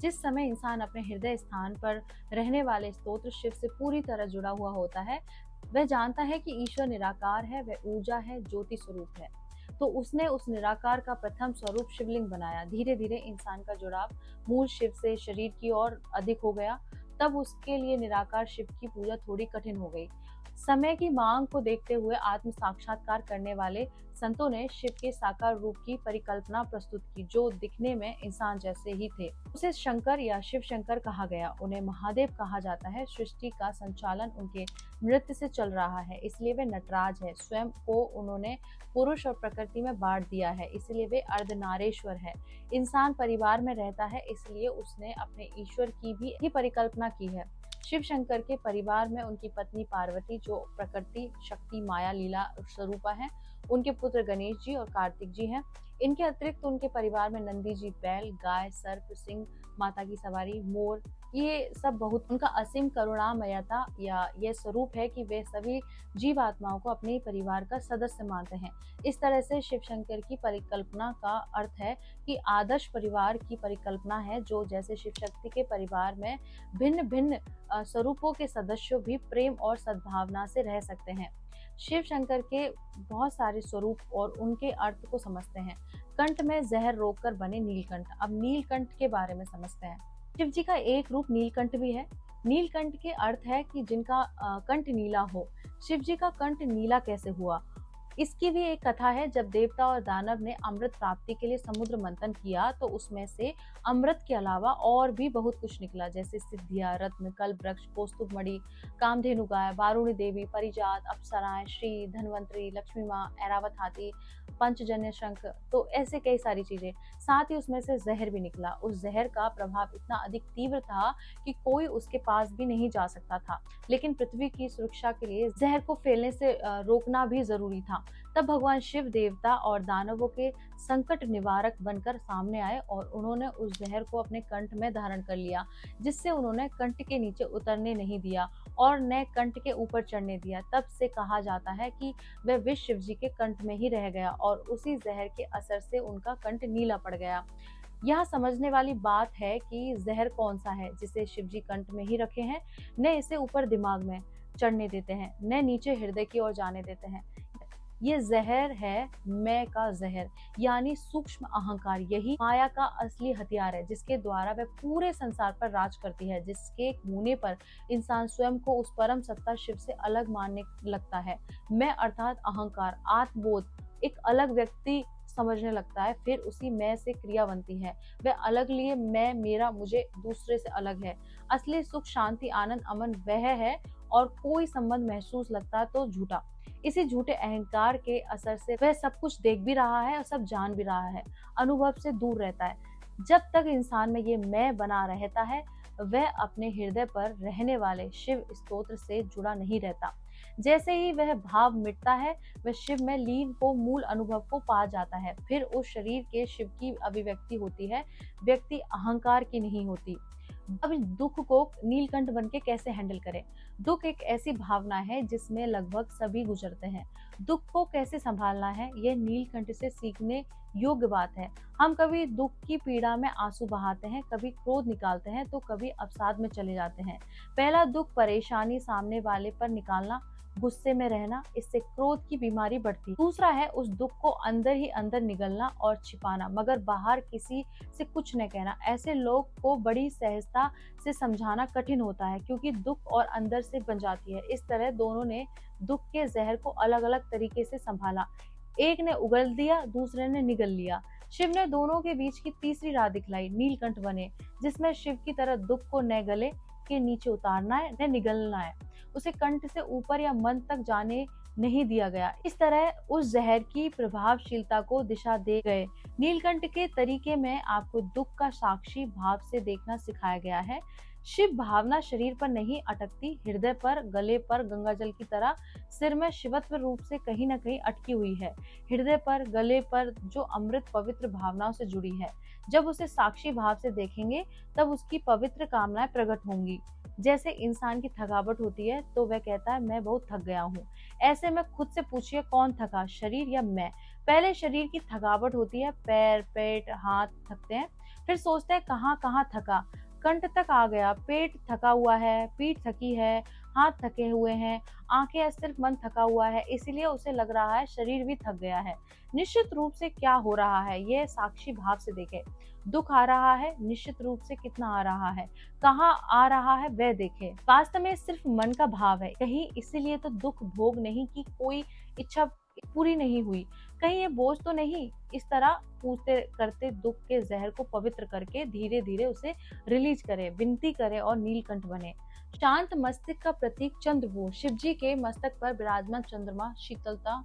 जिस समय इंसान अपने हृदय स्थान पर रहने वाले स्तोत्र शिव से पूरी तरह जुड़ा हुआ होता है, वह जानता है कि ईश्वर निराकार है, वह ऊर्जा है, ज्योति स्वरूप है। तो उसने उस निराकार का प्रथम स्वरूप शिवलिंग बनाया। धीरे धीरे इंसान का जुड़ाव मूल शिव से शरीर की ओर अधिक हो गया। तब उसके लिए निराकार शिव की पूजा थोड़ी कठिन हो गई। समय की मांग को देखते हुए आत्म साक्षात्कार करने वाले संतों ने शिव के साकार रूप की परिकल्पना प्रस्तुत की, जो दिखने में इंसान जैसे ही थे। उसे शंकर या शिव शंकर कहा गया। उन्हें महादेव कहा जाता है। सृष्टि का संचालन उनके नृत्य से चल रहा है, इसलिए वे नटराज है। स्वयं को उन्होंने पुरुष और प्रकृति में बांट दिया है, इसलिए वे अर्धनारेश्वर है। इंसान परिवार में रहता है, इसलिए उसने अपने ईश्वर की भी परिकल्पना की है। शिव शंकर के परिवार में उनकी पत्नी पार्वती, जो प्रकृति शक्ति माया लीला स्वरूपा है, उनके पुत्र गणेश जी और कार्तिक जी हैं। इनके अतिरिक्त उनके परिवार में नंदी जी बैल, गाय, सर्प, सिंह, माता की सवारी, मोर, ये सब बहुत उनका असीम करुणामयता या ये स्वरूप है कि वे सभी जीव आत्माओं को अपने परिवार का सदस्य मानते हैं। इस तरह से शिव शंकर की परिकल्पना का अर्थ है कि आदर्श परिवार की परिकल्पना है, जो जैसे शिव शक्ति के परिवार में भिन्न भिन्न स्वरूपों के सदस्यों भी प्रेम और सद्भावना से रह सकते हैं। शिव शंकर के बहुत सारे स्वरूप और उनके अर्थ को समझते हैं। कंठ में जहर रोककर बने नीलकंठ। अब नीलकंठ के बारे में समझते हैं। शिव जी का एक रूप नीलकंठ भी है। नीलकंठ के अर्थ है कि जिनका कंठ नीला हो। शिव जी का कंठ नीला कैसे हुआ? इसकी भी एक कथा है। जब देवता और दानव ने अमृत प्राप्ति के लिए समुद्र मंथन किया, तो उसमें से अमृत के अलावा और भी बहुत कुछ निकला, जैसे सिद्धियां, रत्न, कल्प वृक्ष, कौस्तुभ मणि, कामधेनु गाय, वारुणी देवी, परिजात, अप्सराएं, श्री, धनवंतरी, लक्ष्मी माँ, ऐरावत हाथी, पंचजन्य शंख, तो ऐसे कई सारी चीजें। साथ ही उसमें से जहर भी निकला। उस जहर का प्रभाव इतना अधिक तीव्र था कि कोई उसके पास भी नहीं जा सकता था, लेकिन पृथ्वी की सुरक्षा के लिए जहर को फैलने से रोकना भी जरूरी था। तब भगवान शिव देवता और दानवों के संकट निवारक बनकर सामने आए और उन्होंने उस जहर को अपने कंठ में धारण कर लिया, जिससे उन्होंने कंठ के नीचे उतरने नहीं दिया और न कंठ के ऊपर चढ़ने दिया। तब से कहा जाता है कि वह विष शिव जी के कंठ में ही रह गया और उसी जहर के असर से उनका कंठ नीला पड़ गया। यह समझने वाली बात है कि जहर कौन सा है जिसे शिव जी कंठ में ही रखे हैं, न इसे ऊपर दिमाग में चढ़ने देते हैं, न नीचे हृदय की ओर जाने देते हैं। ये जहर है मैं का जहर, यानी सूक्ष्म अहंकार। यही माया का असली हथियार है, जिसके द्वारा वह पूरे संसार पर राज करती है, जिसके होने पर इंसान स्वयं को उस परम सत्ता शिव से अलग मानने लगता है। मैं अर्थात अहंकार, आत्मबोध एक अलग व्यक्ति समझने लगता है। फिर उसी मैं से क्रिया बनती है। वह अलग लिए मैं, मेरा, मुझे दूसरे से अलग है। असली सुख, शांति, आनंद, अमन वह है, और कोई संबंध महसूस लगता है तो झूठा। इसी झूठे अहंकार के असर से वह सब कुछ देख भी रहा है और सब जान भी रहा है, अनुभव से दूर रहता है। जब तक इंसान में ये मैं बना रहता है, वह अपने हृदय पर रहने वाले शिव स्तोत्र से जुड़ा नहीं रहता। जैसे ही वह भाव मिटता है, वह शिव में लीन को मूल अनुभव को पा जाता है। फिर उस शरीर के शिव की अभिव्यक्ति होती है, व्यक्ति अहंकार की नहीं होती। अब इस दुख को नीलकंठ बन के कैसे हैंडल करें? दुख एक ऐसी भावना है जिसमें लगभग सभी गुजरते हैं। दुख को कैसे संभालना है, यह नीलकंठ से सीखने योग्य बात है। हम कभी दुख की पीड़ा में आंसू बहाते हैं, कभी क्रोध निकालते हैं, तो कभी अवसाद में चले जाते हैं। पहला दुख परेशानी सामने वाले पर निकालना, गुस्से में रहना, इससे क्रोध की बीमारी बढ़ती। दूसरा है उस दुख को अंदर ही अंदर निगलना और छिपाना, मगर बाहर किसी से कुछ न कहना। ऐसे लोग को बड़ी सहजता से समझाना कठिन होता है, क्योंकि दुख और अंदर से बन जाती है। इस तरह दोनों ने दुख के जहर को अलग अलग तरीके से संभाला। एक ने उगल दिया, दूसरे ने निगल लिया। शिव ने दोनों के बीच की तीसरी राह दिखलाई, नीलकंठ बने, जिसमें शिव की तरह दुख को न गले के नीचे उतारना है, न निगलना है। उसे कंठ से ऊपर या मन तक जाने नहीं दिया गया। इस तरह उस जहर की प्रभावशीलता को दिशा दे गए। नीलकंठ के तरीके में आपको दुख का साक्षी भाव से देखना सिखाया गया है। शिव भावना शरीर पर नहीं अटकती, हृदय पर, गले पर गंगा जल की तरह सिर में शिवत्व रूप से कहीं न कहीं अटकी हुई है। हृदय पर, गले पर जो अमृत पवित्र भावनाओं से जुड़ी है। जब उसे साक्षी भाव से देखेंगे, तब उसकी पवित्र कामनाएं प्रकट होंगी। जैसे इंसान की थकावट होती है, तो वह कहता है मैं बहुत थक गया हूँ। ऐसे में खुद से पूछिए, कौन थका, शरीर या मैं? पहले शरीर की थकावट होती है, पैर, पेट, हाथ थकते हैं। फिर सोचता है कहाँ कहाँ थका, कंठ तक आ गया, पेट थका हुआ है, पीठ थकी है, हाथ थके हुए हैं, आंखें या सिर्फ मन थका हुआ है, इसीलिए उसे लग रहा है शरीर भी थक गया है। निश्चित रूप से क्या हो रहा है यह साक्षी भाव से देखे। दुख आ रहा है, निश्चित रूप से कितना आ रहा है, कहाँ आ रहा है वह देखे। वास्तव में सिर्फ मन का भाव है, कहीं इसीलिए तो दुख भोग नहीं कि कोई इच्छा पूरी नहीं हुई, कहीं ये बोझ तो नहीं। इस तरह पूछते करते दुख के जहर को पवित्र करके धीरे धीरे उसे रिलीज करे, विनती करे और नीलकंठ बने। शांत मस्तिष्क का प्रतीक चंद्रभूष, शिव जी के मस्तक पर विराजमान चंद्रमा शीतलता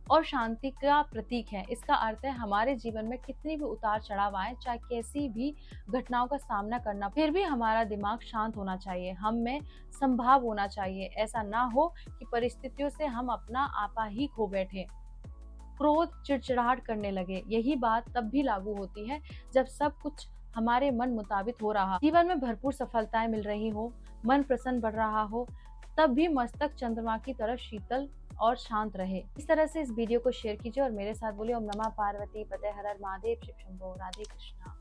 और शांति का प्रतीक है। इसका अर्थ है हमारे जीवन में कितनी भी उतार चढ़ाव आए, चाहे कैसी भी घटनाओं का सामना करना, फिर भी हमारा दिमाग शांत होना चाहिए, हम में संभाव होना चाहिए। ऐसा ना हो कि परिस्थितियों से हम अपना आपा ही खो बैठे, क्रोध चिड़चिड़ाहट करने लगे। यही बात तब भी लागू होती है जब सब कुछ हमारे मन मुताबिक हो रहा, जीवन में भरपूर सफलताएं मिल रही हो, मन प्रसन्न बढ़ रहा हो, तब भी मस्तक चंद्रमा की तरह शीतल और शांत रहे। इस तरह से इस वीडियो को शेयर कीजिए और मेरे साथ बोलिए ओम नमः पार्वती पते हर हर महादेव शिव शंभो। राधे कृष्णा।